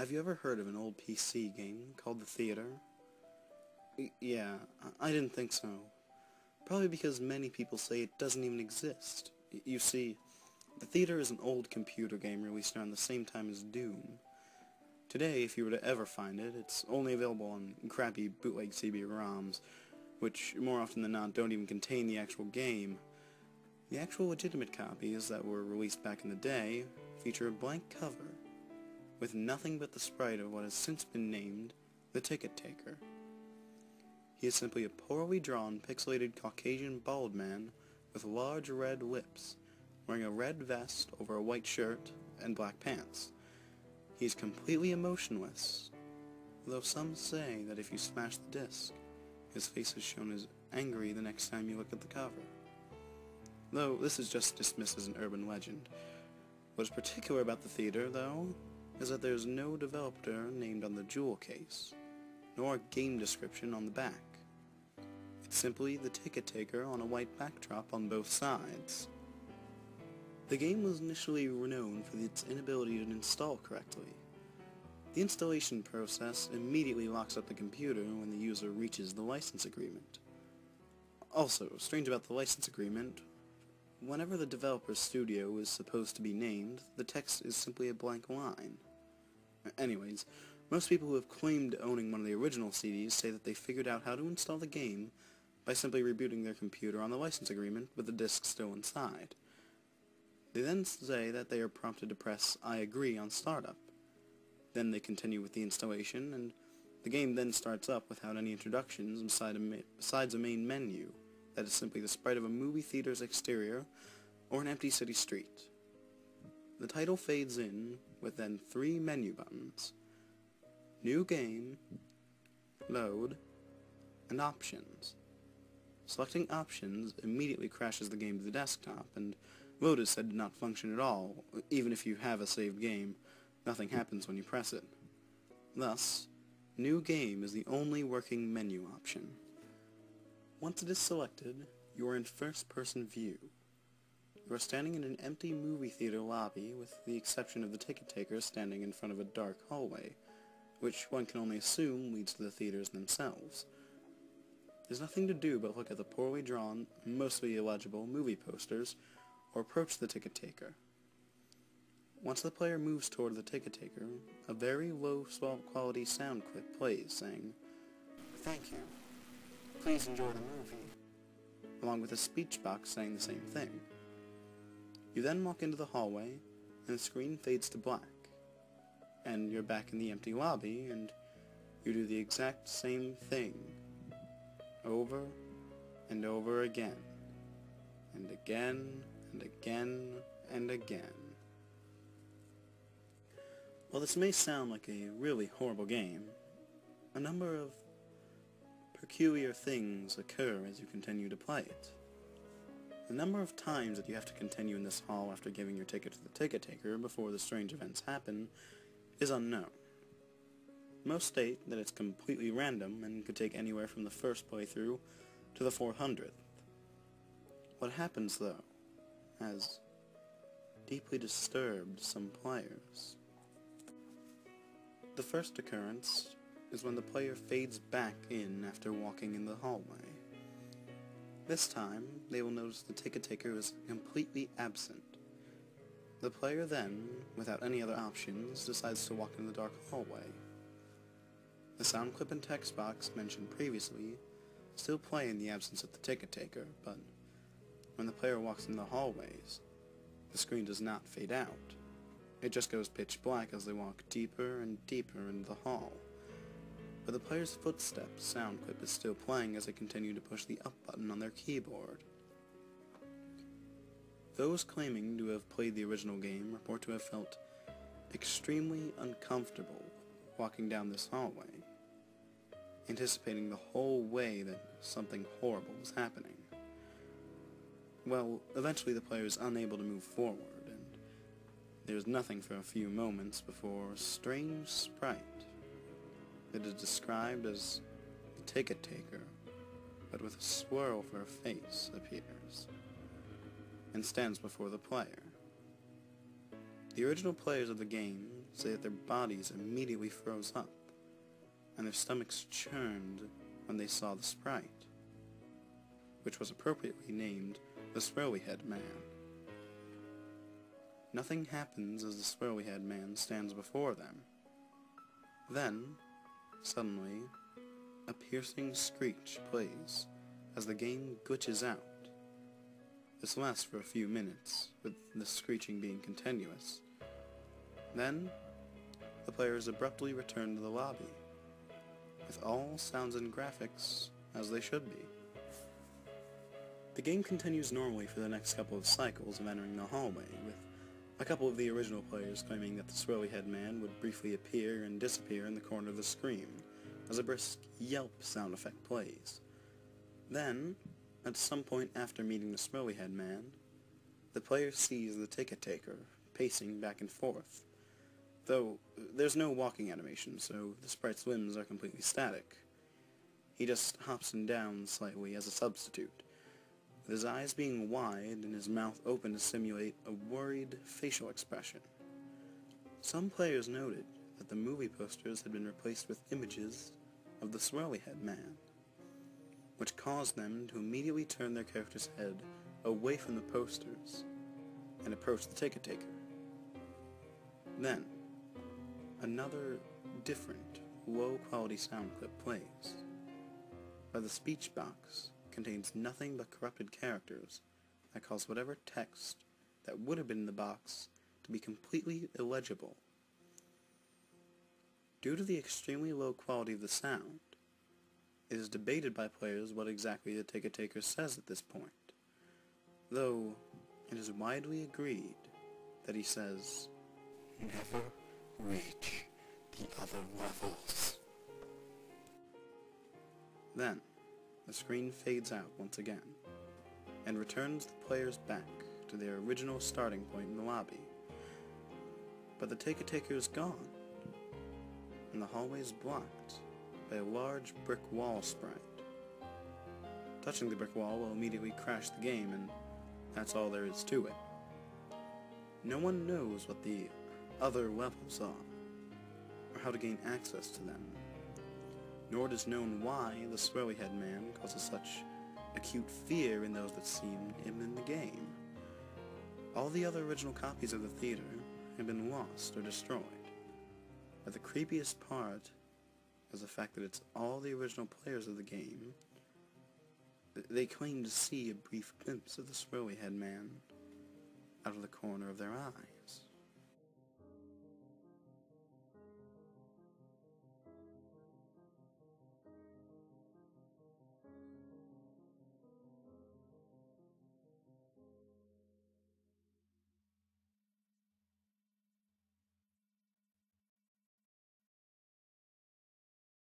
Have you ever heard of an old PC game called The Theater? Yeah, I didn't think so. Probably because many people say it doesn't even exist. You see, The Theater is an old computer game released around the same time as Doom. Today, if you were to ever find it, it's only available on crappy bootleg CD-ROMs, which more often than not don't even contain the actual game. The actual legitimate copies that were released back in the day feature a blank cover, with nothing but the sprite of what has since been named the Ticket Taker. He is simply a poorly drawn, pixelated Caucasian bald man with large red lips, wearing a red vest over a white shirt and black pants. He is completely emotionless, though some say that if you smash the disc, his face is shown as angry the next time you look at the cover. Though this is just dismissed as an urban legend. What is particular about The Theater, though, is that there is no developer named on the jewel case, nor a game description on the back. It's simply the Ticket Taker on a white backdrop on both sides. The game was initially renowned for its inability to install correctly. The installation process immediately locks up the computer when the user reaches the license agreement. Also, strange about the license agreement, whenever the developer's studio is supposed to be named, the text is simply a blank line. Anyways, most people who have claimed owning one of the original CDs say that they figured out how to install the game by simply rebooting their computer on the license agreement with the disc still inside. They then say that they are prompted to press I agree on startup. Then they continue with the installation, and the game then starts up without any introductions besides a main menu that is simply the sprite of a movie theater's exterior or an empty city street. The title fades in with then 3 menu buttons: New Game, Load, and Options. Selecting Options immediately crashes the game to the desktop, and Load is said to not function at all. Even if you have a saved game, nothing happens when you press it. Thus, New Game is the only working menu option. Once it is selected, you are in first-person view. You are standing in an empty movie theater lobby, with the exception of the ticket taker standing in front of a dark hallway, which one can only assume leads to the theaters themselves. There's nothing to do but look at the poorly drawn, mostly illegible movie posters, or approach the ticket taker. Once the player moves toward the ticket taker, a very low quality sound clip plays saying, "Thank you. Please enjoy the movie," along with a speech box saying the same thing. You then walk into the hallway, and the screen fades to black, and you're back in the empty lobby, and you do the exact same thing, over and over again, and again, and again, and again. While this may sound like a really horrible game, a number of peculiar things occur as you continue to play it. The number of times that you have to continue in this hall after giving your ticket to the ticket taker before the strange events happen is unknown. Most state that it's completely random and could take anywhere from the first playthrough to the 400th. What happens, though, has deeply disturbed some players. The first occurrence is when the player fades back in after walking in the hallway. This time, they will notice the ticket taker is completely absent. The player then, without any other options, decides to walk in the dark hallway. The sound clip and text box mentioned previously still play in the absence of the ticket taker, but when the player walks in the hallways, the screen does not fade out. It just goes pitch black as they walk deeper and deeper into the hall. But the player's footsteps sound clip is still playing as they continue to push the up button on their keyboard. Those claiming to have played the original game report to have felt extremely uncomfortable walking down this hallway, anticipating the whole way that something horrible was happening. Well, eventually the player is unable to move forward, and there's nothing for a few moments before a strange sprite that is described as the ticket taker, but with a swirl for a face, appears, and stands before the player. The original players of the game say that their bodies immediately froze up, and their stomachs churned when they saw the sprite, which was appropriately named the swirly-head man. Nothing happens as the swirly-head man stands before them. Then, suddenly, a piercing screech plays as the game glitches out. This lasts for a few minutes, with the screeching being continuous. Then, the players abruptly return to the lobby, with all sounds and graphics as they should be. The game continues normally for the next couple of cycles of entering the hallway, with a couple of the original players claiming that the swirly-head man would briefly appear and disappear in the corner of the screen, as a brisk yelp sound effect plays. Then, at some point after meeting the swirly-head man, the player sees the ticket taker pacing back and forth, though there's no walking animation, so the sprite's limbs are completely static. He just hops and down slightly as a substitute, with his eyes being wide and his mouth open to simulate a worried facial expression. Some players noted that the movie posters had been replaced with images of the swirly-head man, which caused them to immediately turn their character's head away from the posters and approach the ticket taker. Then, another different, low-quality sound clip plays, where the speech box contains nothing but corrupted characters that cause whatever text that would have been in the box to be completely illegible. Due to the extremely low quality of the sound, it is debated by players what exactly the ticket taker says at this point, though it is widely agreed that he says, "Never reach the other levels." Then, the screen fades out once again, and returns the players back to their original starting point in the lobby. But the ticket taker is gone, and the hallway is blocked by a large brick wall sprite. Touching the brick wall will immediately crash the game, and that's all there is to it. No one knows what the other levels are, or how to gain access to them, nor it is known why the swirly-head man causes such acute fear in those that seen him in the game. All the other original copies of the theater have been lost or destroyed, but the creepiest part is the fact that it's all the original players of the game. They claim to see a brief glimpse of the swirly-head man out of the corner of their eye.